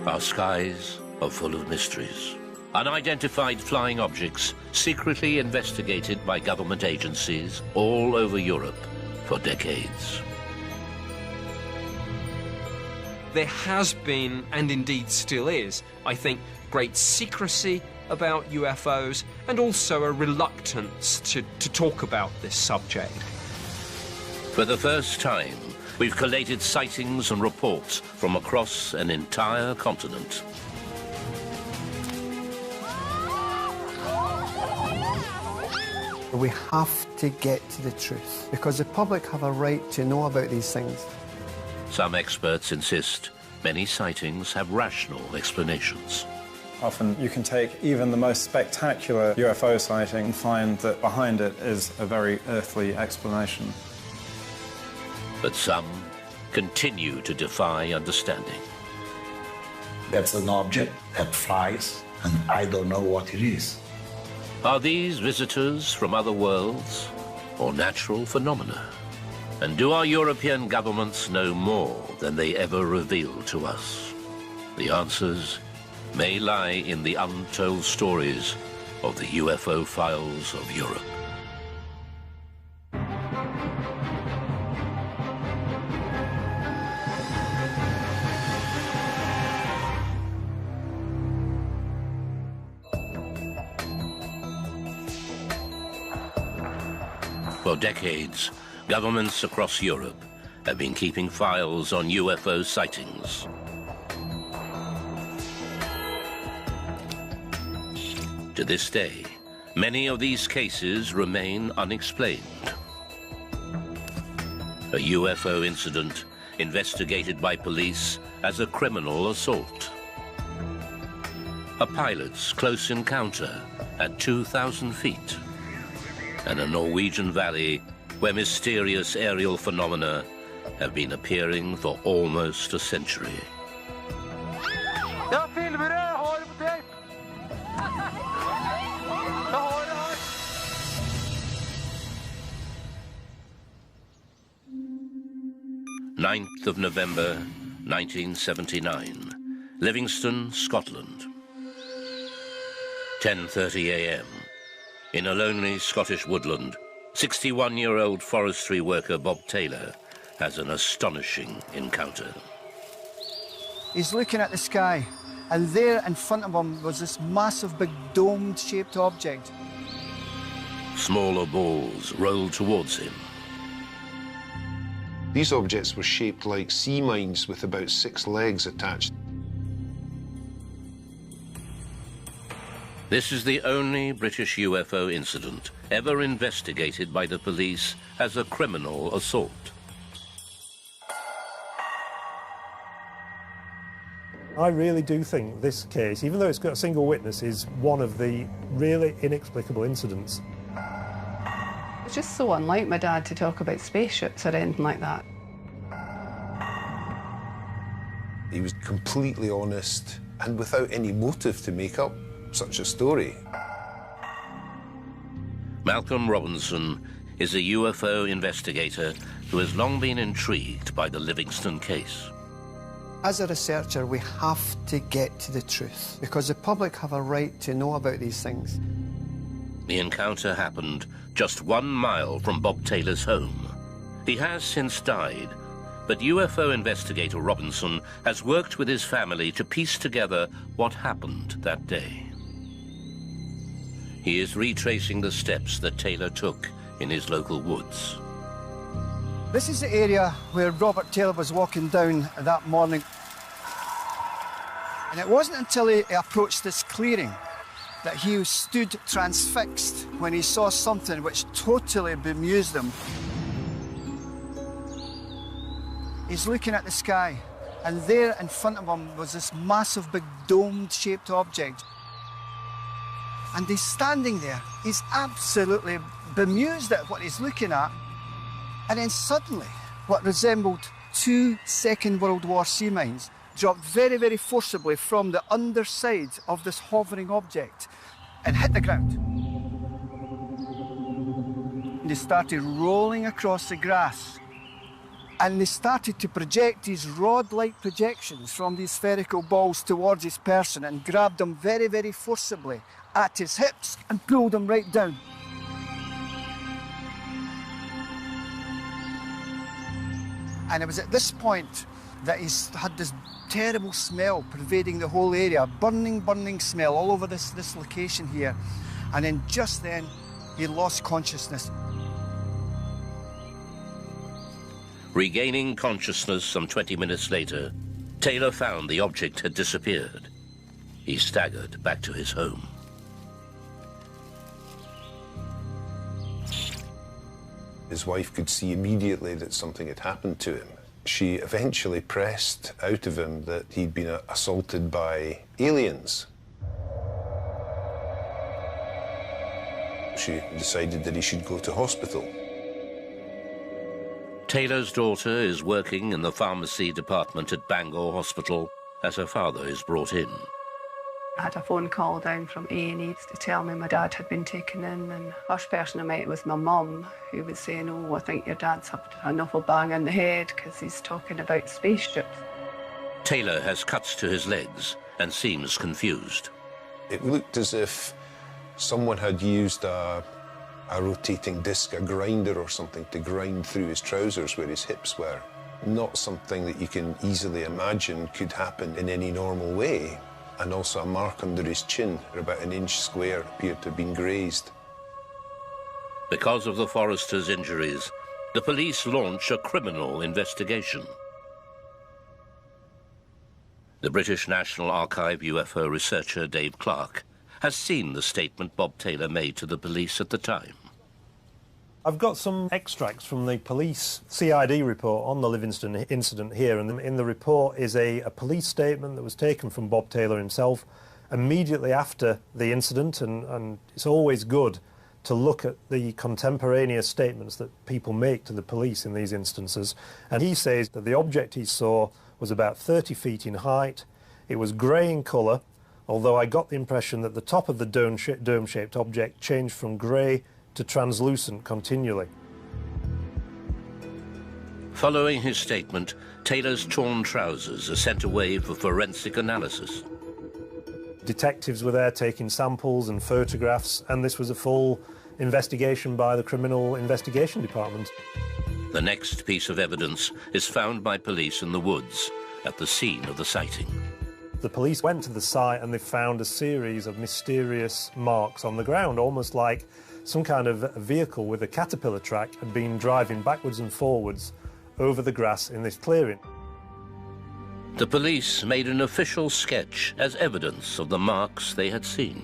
Our skies are full of mysteries. Unidentified flying objects secretly investigated by government agencies all over Europe for decades. There has been, and indeed still is, I think, great secrecy about UFOs and also a reluctance to talk about this subject. For the first time, we've collated sightings and reports from across an entire continent. We have to get to the truth, because the public have a right to know about these things. Some experts insist many sightings have rational explanations. Often you can take even the most spectacular UFO sighting and find that behind it is a very earthly explanation. But some continue to defy understanding. That's an object that flies, and I don't know what it is. Are these visitors from other worlds or natural phenomena? And do our European governments know more than they ever reveal to us? The answers may lie in the untold stories of the UFO files of Europe. For decades, governments across Europe have been keeping files on UFO sightings. To this day, many of these cases remain unexplained. A UFO incident investigated by police as a criminal assault. A pilot's close encounter at 2,000 feet. And a Norwegian valley where mysterious aerial phenomena have been appearing for almost a century. 9th of November, 1979, Livingston, Scotland. 10:30 a.m. In a lonely Scottish woodland, 61-year-old forestry worker Bob Taylor has an astonishing encounter. He's looking at the sky, and there in front of him was this massive, big dome-shaped object. Smaller balls rolled towards him. These objects were shaped like sea mines with about 6 legs attached. This is the only British UFO incident ever investigated by the police as a criminal assault. I really do think this case, even though it's got a single witness, is one of the really inexplicable incidents. It's just so unlike my dad to talk about spaceships or anything like that. He was completely honest and without any motive to make up such a story. Malcolm Robinson is a UFO investigator who has long been intrigued by the Livingston case. As a researcher, we have to get to the truth, because the public have a right to know about these things. The encounter happened just 1 mile from Bob Taylor's home. He has since died, but UFO investigator Robinson has worked with his family to piece together what happened that day. He is retracing the steps that Taylor took in his local woods. This is the area where Robert Taylor was walking down that morning. And it wasn't until he approached this clearing that he stood transfixed when he saw something which totally bemused him. He's looking at the sky, and there in front of him was this massive, big dome-shaped object. And he's standing there. He's absolutely bemused at what he's looking at. And then suddenly, what resembled 2 Second World War sea mines dropped very, very forcibly from the underside of this hovering object and hit the ground. And they started rolling across the grass. And they started to project these rod-like projections from these spherical balls towards his person and grabbed him very, very forcibly at his hips and pulled him right down. And it was at this point that he's had this terrible smell pervading the whole area, burning, burning smell all over this location here. And then just then, he lost consciousness. Regaining consciousness some 20 minutes later, Taylor found the object had disappeared. He staggered back to his home. His wife could see immediately that something had happened to him. She eventually pressed out of him that he'd been assaulted by aliens. She decided that he should go to hospital. Taylor's daughter is working in the pharmacy department at Bangor Hospital as her father is brought in. I had a phone call down from A&E to tell me my dad had been taken in, and the first person I met was my mum, who was saying, "Oh, I think your dad's had an awful bang in the head because he's talking about spaceships." Taylor has cuts to his legs and seems confused. It looked as if someone had used a rotating disc, a grinder or something, to grind through his trousers where his hips were. Not something that you can easily imagine could happen in any normal way. And also a mark under his chin, about an inch square, appeared to have been grazed. Because of the forester's injuries, the police launch a criminal investigation. The British National Archive UFO researcher Dave Clark has seen the statement Bob Taylor made to the police at the time. I've got some extracts from the police CID report on the Livingston incident here, and in the report is a police statement that was taken from Bob Taylor himself immediately after the incident, and it's always good to look at the contemporaneous statements that people make to the police in these instances. And he says that the object he saw was about 30 feet in height. It was grey in colour, although I got the impression that the top of the dome-shaped object changed from grey to translucent continually. Following his statement, Taylor's torn trousers are sent away for forensic analysis. Detectives were there taking samples and photographs, and this was a full investigation by the Criminal Investigation Department. The next piece of evidence is found by police in the woods at the scene of the sighting. The police went to the site and they found a series of mysterious marks on the ground, almost like some kind of vehicle with a caterpillar track had been driving backwards and forwards over the grass in this clearing. The police made an official sketch as evidence of the marks they had seen.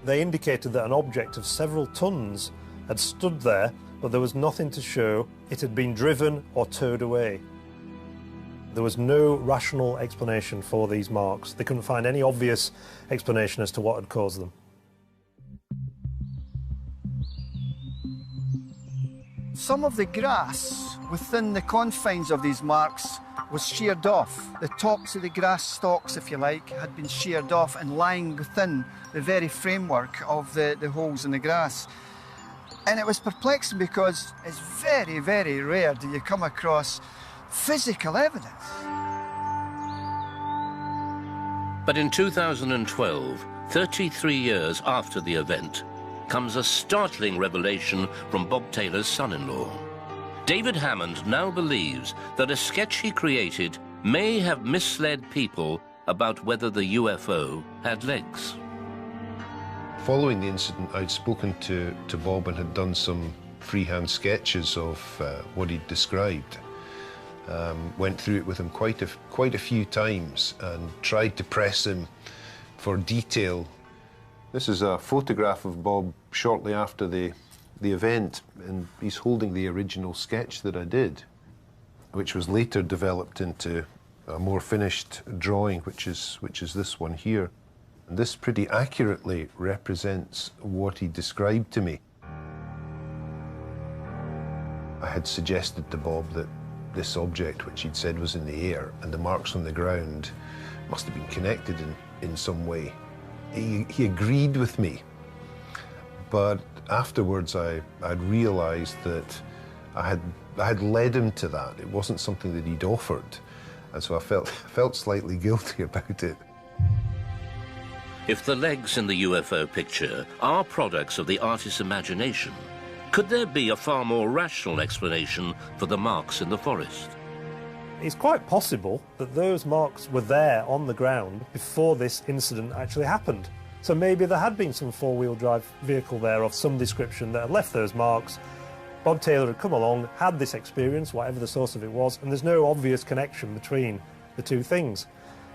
They indicated that an object of several tons had stood there, but there was nothing to show it had been driven or towed away. There was no rational explanation for these marks. They couldn't find any obvious explanation as to what had caused them. Some of the grass within the confines of these marks was sheared off. The tops of the grass stalks, if you like, had been sheared off and lying within the very framework of the holes in the grass. And it was perplexing because it's very, very rare do you come across physical evidence. But in 2012, 33 years after the event, comes a startling revelation from Bob Taylor's son-in-law. David Hammond now believes that a sketch he created may have misled people about whether the UFO had legs. Following the incident, I'd spoken to Bob and had done some freehand sketches of what he'd described. Went through it with him quite a few times and tried to press him for detail. This is a photograph of Bob shortly after the event, and he's holding the original sketch that I did, which was later developed into a more finished drawing, which is this one here. And this pretty accurately represents what he described to me. I had suggested to Bob that this object, which he'd said was in the air, and the marks on the ground must have been connected in some way. He agreed with me, but afterwards I'd realised that I had had led him to that. It wasn't something that he'd offered, and so I felt slightly guilty about it. If the legs in the UFO picture are products of the artist's imagination, could there be a far more rational explanation for the marks in the forest? It's quite possible that those marks were there on the ground before this incident actually happened. So maybe there had been some four-wheel drive vehicle there of some description that had left those marks. Bob Taylor had come along, had this experience, whatever the source of it was, and there's no obvious connection between the two things.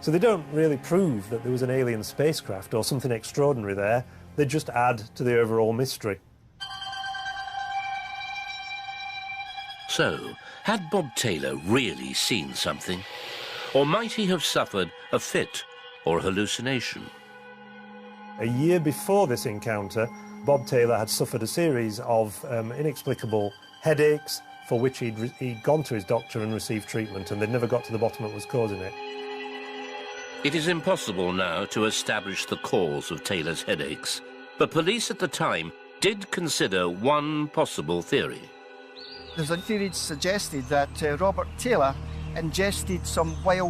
So they don't really prove that there was an alien spacecraft or something extraordinary there. They just add to the overall mystery. So, had Bob Taylor really seen something? Or might he have suffered a fit or hallucination? A year before this encounter, Bob Taylor had suffered a series of inexplicable headaches for which he'd gone to his doctor and received treatment, and they'd never got to the bottom of what was causing it. It is impossible now to establish the cause of Taylor's headaches, but police at the time did consider one possible theory. There's a theory suggested that Robert Taylor ingested some wild